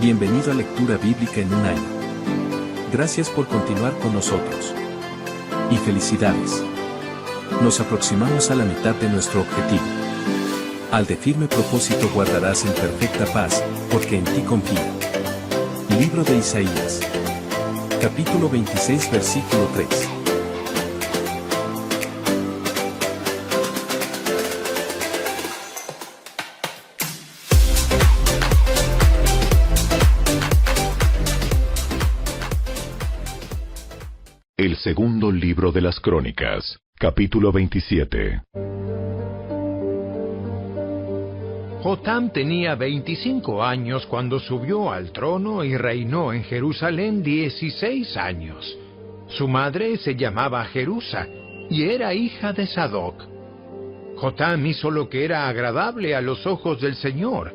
Bienvenido a Lectura Bíblica en un año. Gracias por continuar con nosotros. Y felicidades. Nos aproximamos a la mitad de nuestro objetivo. Al de firme propósito guardarás en perfecta paz, porque en ti confío. Libro de Isaías. Capítulo 26, versículo 3. El segundo libro de las Crónicas, capítulo 27. Jotam tenía 25 años cuando subió al trono y reinó en Jerusalén 16 años. Su madre se llamaba Jerusa y era hija de Sadoc. Jotam hizo lo que era agradable a los ojos del Señor.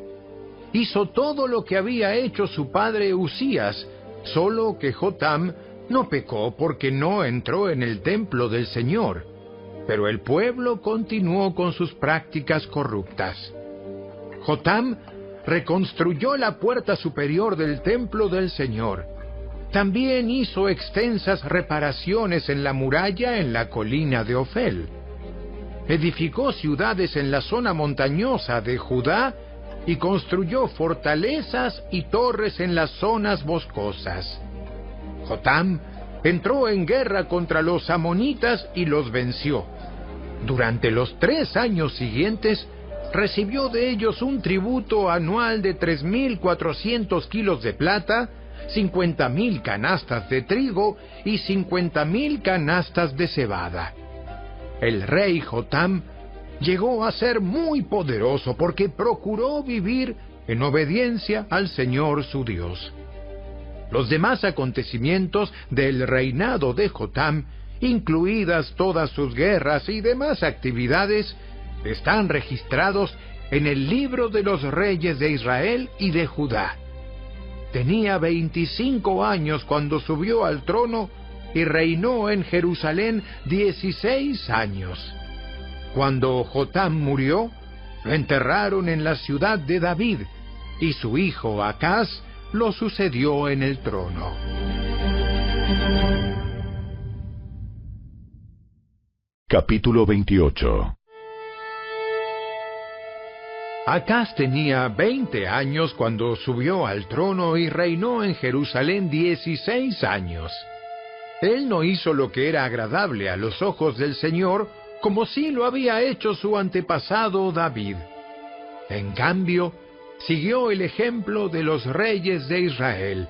Hizo todo lo que había hecho su padre Usías, solo que Jotam no pecó porque no entró en el templo del Señor, pero el pueblo continuó con sus prácticas corruptas. Jotam reconstruyó la puerta superior del templo del Señor. También hizo extensas reparaciones en la muralla en la colina de Ofel. Edificó ciudades en la zona montañosa de Judá y construyó fortalezas y torres en las zonas boscosas. Jotam entró en guerra contra los amonitas y los venció. Durante los 3 años siguientes, recibió de ellos un tributo anual de 3,400 kilos de plata, 50,000 canastas de trigo y 50,000 canastas de cebada. El rey Jotam llegó a ser muy poderoso porque procuró vivir en obediencia al Señor su Dios. Los demás acontecimientos del reinado de Jotam, incluidas todas sus guerras y demás actividades, están registrados en el libro de los reyes de Israel y de Judá. Tenía 25 años cuando subió al trono y reinó en Jerusalén 16 años. Cuando Jotam murió, lo enterraron en la ciudad de David, y su hijo Acaz lo sucedió en el trono. Capítulo 28. Acaz tenía 20 años cuando subió al trono y reinó en Jerusalén 16 años. Él no hizo lo que era agradable a los ojos del Señor, como sí lo había hecho su antepasado David. En cambio, siguió el ejemplo de los reyes de Israel.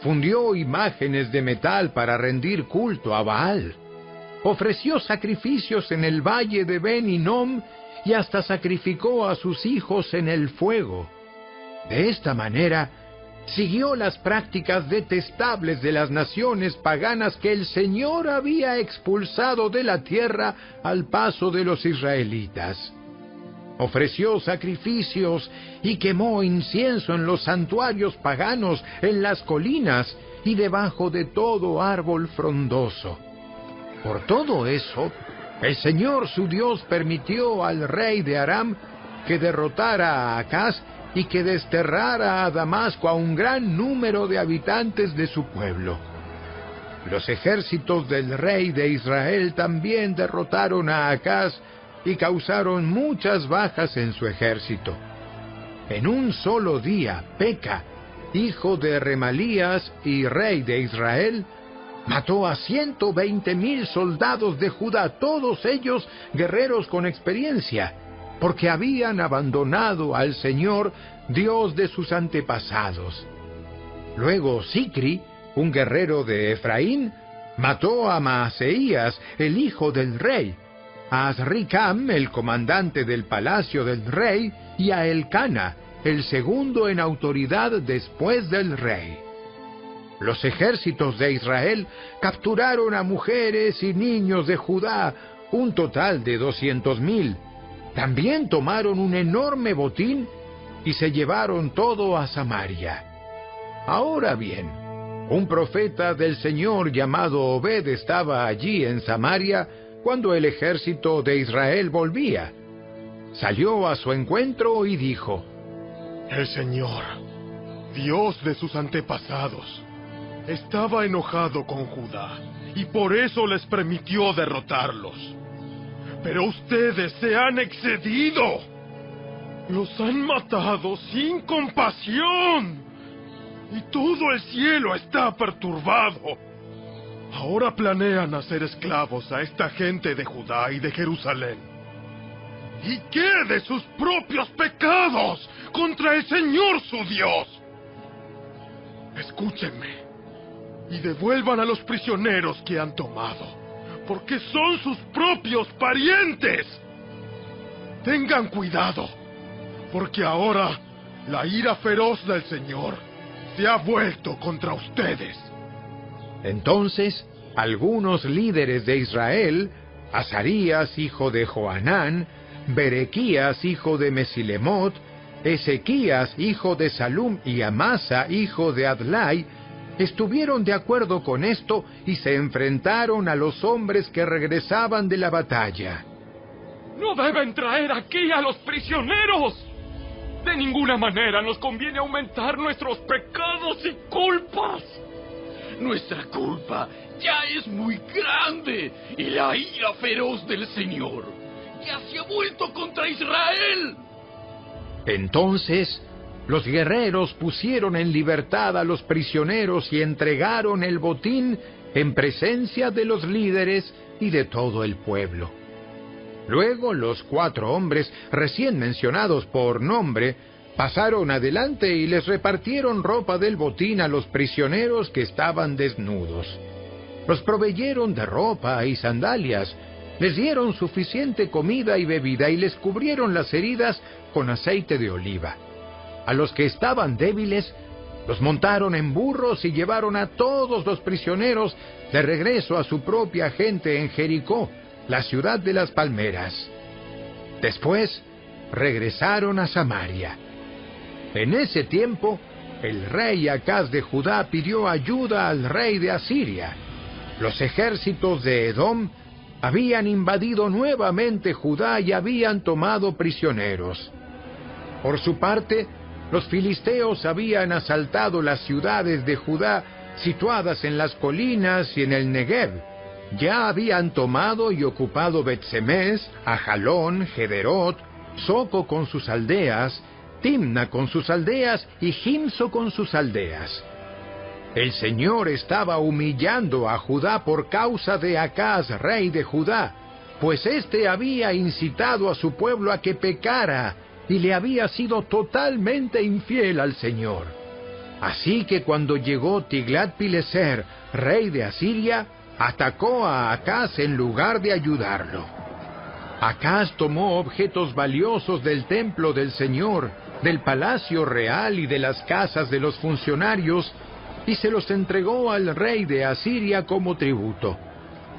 Fundió imágenes de metal para rendir culto a Baal. Ofreció sacrificios en el valle de Ben Hinnom y hasta sacrificó a sus hijos en el fuego. De esta manera, siguió las prácticas detestables de las naciones paganas que el Señor había expulsado de la tierra al paso de los israelitas. Ofreció sacrificios y quemó incienso en los santuarios paganos, en las colinas y debajo de todo árbol frondoso. Por todo eso, el Señor su Dios permitió al rey de Aram que derrotara a Acaz y que desterrara a Damasco a un gran número de habitantes de su pueblo. Los ejércitos del rey de Israel también derrotaron a Acaz y causaron muchas bajas en su ejército. En un solo día, Peca, hijo de Remalías y rey de Israel, mató a 120,000 soldados de Judá, todos ellos guerreros con experiencia, porque habían abandonado al Señor, Dios de sus antepasados. Luego Sicri, un guerrero de Efraín, mató a Maaseías, el hijo del rey, a Azricam, el comandante del palacio del rey, y a Elcana, el segundo en autoridad después del rey. Los ejércitos de Israel capturaron a mujeres y niños de Judá, un total de 200,000. También tomaron un enorme botín y se llevaron todo a Samaria. Ahora bien, un profeta del Señor llamado Obed estaba allí en Samaria cuando el ejército de Israel volvía. Salió a su encuentro y dijo: El Señor Dios de sus antepasados, estaba enojado con Judá y por eso les permitió derrotarlos. Pero ustedes se han excedido. Los han matado sin compasión. Y todo el cielo está perturbado. Ahora planean hacer esclavos a esta gente de Judá y de Jerusalén. ¿Y qué de sus propios pecados contra el Señor su Dios? Escúchenme y devuelvan a los prisioneros que han tomado, porque son sus propios parientes. Tengan cuidado, porque ahora la ira feroz del Señor se ha vuelto contra ustedes. Entonces, algunos líderes de Israel, Azarías, hijo de Johanán, Berequías, hijo de Mesilemot, Ezequías, hijo de Salum, y Amasa, hijo de Adlai, estuvieron de acuerdo con esto y se enfrentaron a los hombres que regresaban de la batalla. ¡No deben traer aquí a los prisioneros! De ninguna manera nos conviene aumentar nuestros pecados y culpas. Nuestra culpa ya es muy grande y la ira feroz del Señor ya se ha vuelto contra Israel. Entonces, los guerreros pusieron en libertad a los prisioneros y entregaron el botín en presencia de los líderes y de todo el pueblo. Luego los 4 hombres recién mencionados por nombre pasaron adelante y les repartieron ropa del botín a los prisioneros que estaban desnudos. Los proveyeron de ropa y sandalias, les dieron suficiente comida y bebida y les cubrieron las heridas con aceite de oliva. A los que estaban débiles, los montaron en burros y llevaron a todos los prisioneros de regreso a su propia gente en Jericó, la ciudad de las palmeras. Después, regresaron a Samaria. En ese tiempo, el rey Acaz de Judá pidió ayuda al rey de Asiria. Los ejércitos de Edom habían invadido nuevamente Judá y habían tomado prisioneros. Por su parte, los filisteos habían asaltado las ciudades de Judá situadas en las colinas y en el Negev. Ya habían tomado y ocupado Bet-Semes, Ajalón, Gederot, Soco con sus aldeas, Timna con sus aldeas y Gimso con sus aldeas. El Señor estaba humillando a Judá por causa de Acaz, rey de Judá, pues éste había incitado a su pueblo a que pecara y le había sido totalmente infiel al Señor. Así que cuando llegó Tiglat-Pileser, rey de Asiria, atacó a Acaz en lugar de ayudarlo. Acaz tomó objetos valiosos del templo del Señor, del palacio real y de las casas de los funcionarios, y se los entregó al rey de Asiria como tributo,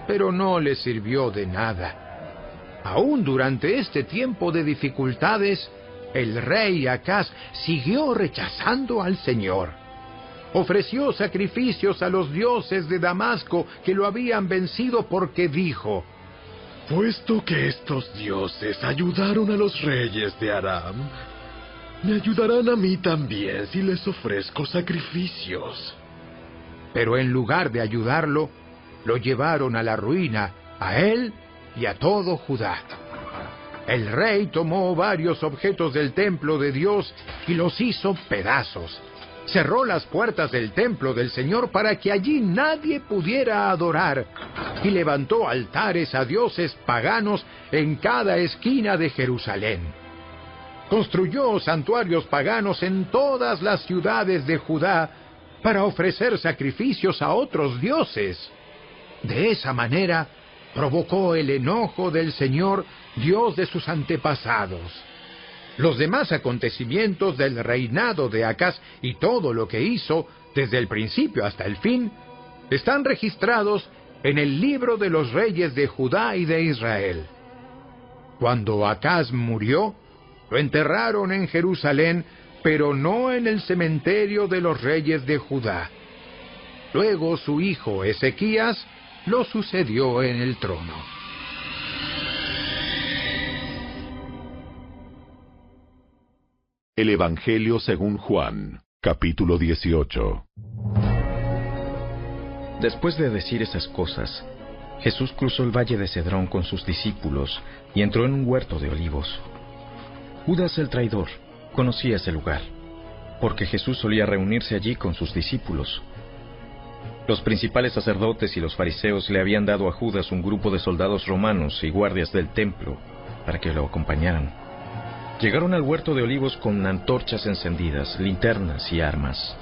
pero no le sirvió de nada. Aún durante este tiempo de dificultades, el rey Acaz siguió rechazando al Señor. Ofreció sacrificios a los dioses de Damasco que lo habían vencido porque dijo: Puesto que estos dioses ayudaron a los reyes de Aram, me ayudarán a mí también si les ofrezco sacrificios. Pero en lugar de ayudarlo, lo llevaron a la ruina, a él y a todo Judá. El rey tomó varios objetos del templo de Dios y los hizo pedazos. Cerró las puertas del templo del Señor para que allí nadie pudiera adorar, y levantó altares a dioses paganos en cada esquina de Jerusalén. Construyó santuarios paganos en todas las ciudades de Judá para ofrecer sacrificios a otros dioses. De esa manera, provocó el enojo del Señor, Dios de sus antepasados. Los demás acontecimientos del reinado de Acaz y todo lo que hizo, desde el principio hasta el fin, están registrados en el libro de los reyes de Judá y de Israel. Cuando Acaz murió, lo enterraron en Jerusalén, pero no en el cementerio de los reyes de Judá. Luego su hijo Ezequías lo sucedió en el trono. El Evangelio según Juan, Capítulo 18. Después de decir esas cosas, Jesús cruzó el valle de Cedrón con sus discípulos y entró en un huerto de olivos. Judas el traidor conocía ese lugar, porque Jesús solía reunirse allí con sus discípulos. Los principales sacerdotes y los fariseos le habían dado a Judas un grupo de soldados romanos y guardias del templo para que lo acompañaran. Llegaron al huerto de olivos con antorchas encendidas, linternas y armas.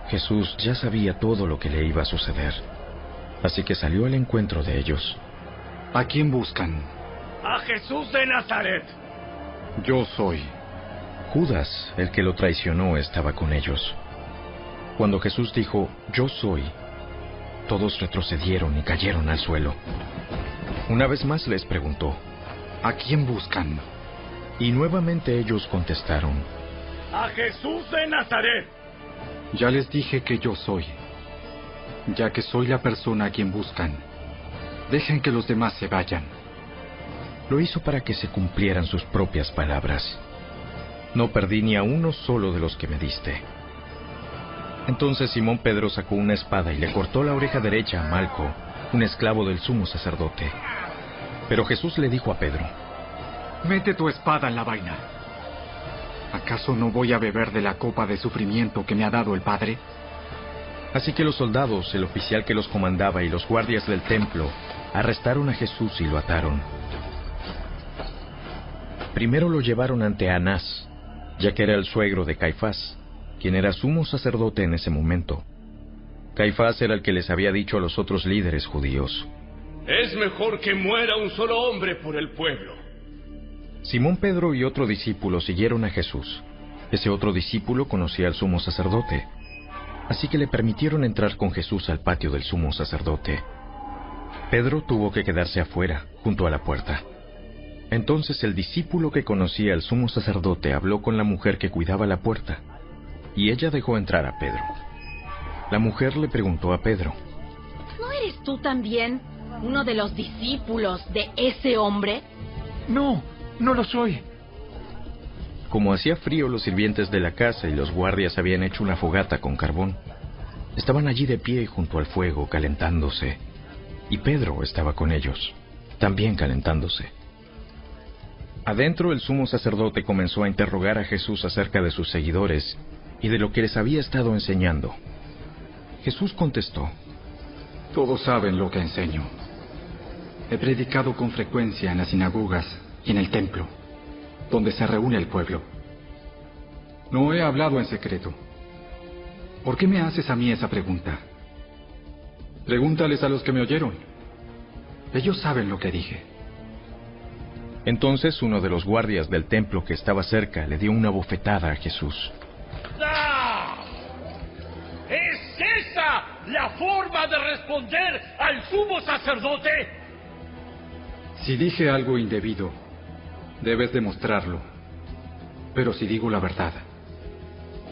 Jesús ya sabía todo lo que le iba a suceder, así que salió al encuentro de ellos. ¿A quién buscan? ¡A Jesús de Nazaret! Yo soy. Judas, el que lo traicionó, estaba con ellos. Cuando Jesús dijo, "Yo soy", todos retrocedieron y cayeron al suelo. Una vez más les preguntó, ¿A quién buscan? y nuevamente ellos contestaron, ¡A Jesús de Nazaret! Ya les dije que yo soy. Ya que soy la persona a quien buscan, dejen que los demás se vayan. Lo hizo para que se cumplieran sus propias palabras. No perdí ni a uno solo de los que me diste. Entonces Simón Pedro sacó una espada y le cortó la oreja derecha a Malco, un esclavo del sumo sacerdote. Pero Jesús le dijo a Pedro, Mete tu espada en la vaina. ¿Acaso no voy a beber de la copa de sufrimiento que me ha dado el Padre? Así que los soldados, el oficial que los comandaba y los guardias del templo arrestaron a Jesús y lo ataron. Primero lo llevaron ante Anás, ya que era el suegro de Caifás, quien era sumo sacerdote en ese momento. Caifás era el que les había dicho a los otros líderes judíos, Es mejor que muera un solo hombre por el pueblo. Simón Pedro y otro discípulo siguieron a Jesús. Ese otro discípulo conocía al sumo sacerdote, así que le permitieron entrar con Jesús al patio del sumo sacerdote. Pedro tuvo que quedarse afuera, junto a la puerta. Entonces el discípulo que conocía al sumo sacerdote habló con la mujer que cuidaba la puerta, y ella dejó entrar a Pedro. La mujer le preguntó a Pedro, ¿No eres tú también uno de los discípulos de ese hombre? No, no lo soy. Como hacía frío, los sirvientes de la casa y los guardias habían hecho una fogata con carbón. Estaban allí de pie junto al fuego, calentándose, y Pedro estaba con ellos, también calentándose. Adentro, el sumo sacerdote comenzó a interrogar a Jesús acerca de sus seguidores y de lo que les había estado enseñando. Jesús contestó, Todos saben lo que enseño. He predicado con frecuencia en las sinagogas y en el templo, donde se reúne el pueblo. No he hablado en secreto. ¿Por qué me haces a mí esa pregunta? Pregúntales a los que me oyeron. Ellos saben lo que dije. Entonces uno de los guardias del templo que estaba cerca le dio una bofetada a Jesús. ¡Ah! ¿Es esa la forma de responder al sumo sacerdote? Si dije algo indebido, debes demostrarlo. Pero si digo la verdad,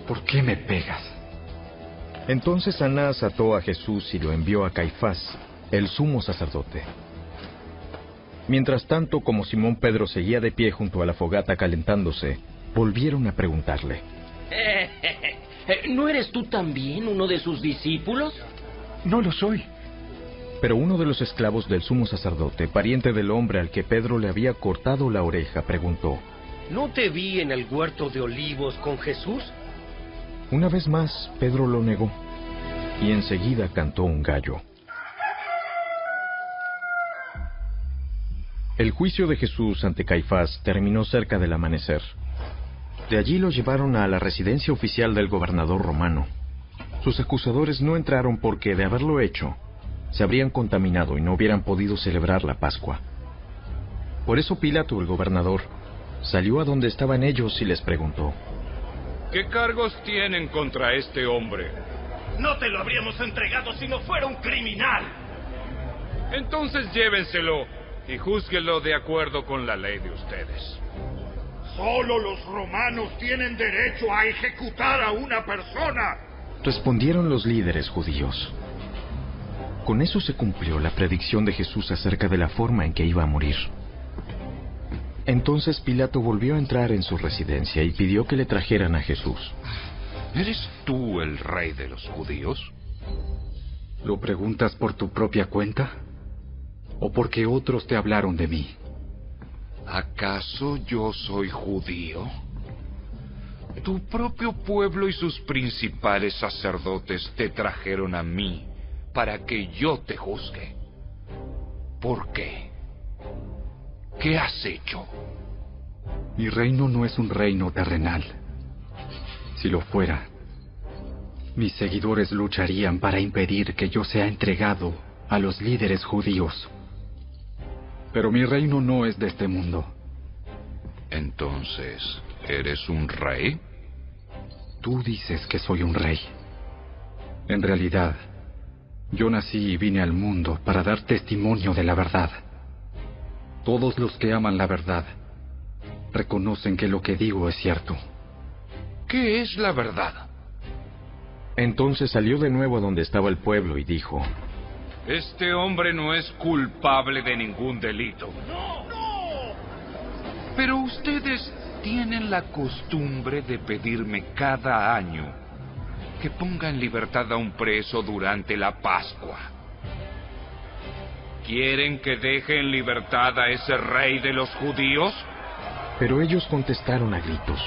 ¿por qué me pegas? Entonces Anás ató a Jesús y lo envió a Caifás, el sumo sacerdote. Mientras tanto, como Simón Pedro seguía de pie junto a la fogata calentándose, volvieron a preguntarle, ¿No eres tú también uno de sus discípulos? No lo soy. Pero uno de los esclavos del sumo sacerdote, pariente del hombre al que Pedro le había cortado la oreja, preguntó, ¿No te vi en el huerto de olivos con Jesús? Una vez más, Pedro lo negó, y enseguida cantó un gallo. El juicio de Jesús ante Caifás terminó cerca del amanecer. De allí lo llevaron a la residencia oficial del gobernador romano. Sus acusadores no entraron porque, de haberlo hecho, se habrían contaminado y no hubieran podido celebrar la Pascua. Por eso Pilato, el gobernador, salió a donde estaban ellos y les preguntó, ¿Qué cargos tienen contra este hombre? No te lo habríamos entregado si no fuera un criminal. Entonces llévenselo y júzguelo de acuerdo con la ley de ustedes. Solo los romanos tienen derecho a ejecutar a una persona. Respondieron los líderes judíos. Con eso se cumplió la predicción de Jesús acerca de la forma en que iba a morir. Entonces Pilato volvió a entrar en su residencia y pidió que le trajeran a Jesús. ¿Eres tú el rey de los judíos? ¿Lo preguntas por tu propia cuenta? ¿O porque otros te hablaron de mí? ¿Acaso yo soy judío? Tu propio pueblo y sus principales sacerdotes te trajeron a mí para que yo te juzgue. ¿Por qué? ¿Qué has hecho? Mi reino no es un reino terrenal. Si lo fuera, mis seguidores lucharían para impedir que yo sea entregado a los líderes judíos. Pero mi reino no es de este mundo. Entonces, ¿eres un rey? Tú dices que soy un rey. En realidad, yo nací y vine al mundo para dar testimonio de la verdad. Todos los que aman la verdad reconocen que lo que digo es cierto. ¿Qué es la verdad? Entonces salió de nuevo donde estaba el pueblo y dijo: Este hombre no es culpable de ningún delito. Pero ustedes tienen la costumbre de pedirme cada año que ponga en libertad a un preso durante la Pascua. ¿Quieren que deje en libertad a ese rey de los judíos? Pero ellos contestaron a gritos: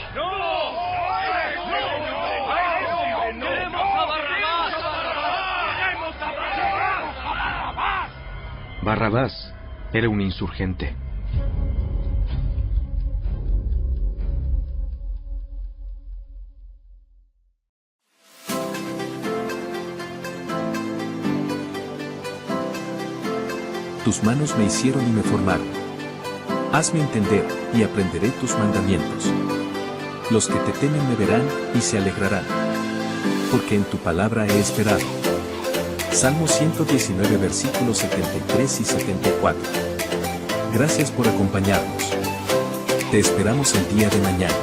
Barrabás era un insurgente. Tus manos me hicieron y me formaron. Hazme entender, y aprenderé tus mandamientos. Los que te temen me verán, y se alegrarán. Porque en tu palabra he esperado. Salmo 119 versículos 73 y 74. Gracias por acompañarnos. Te esperamos el día de mañana.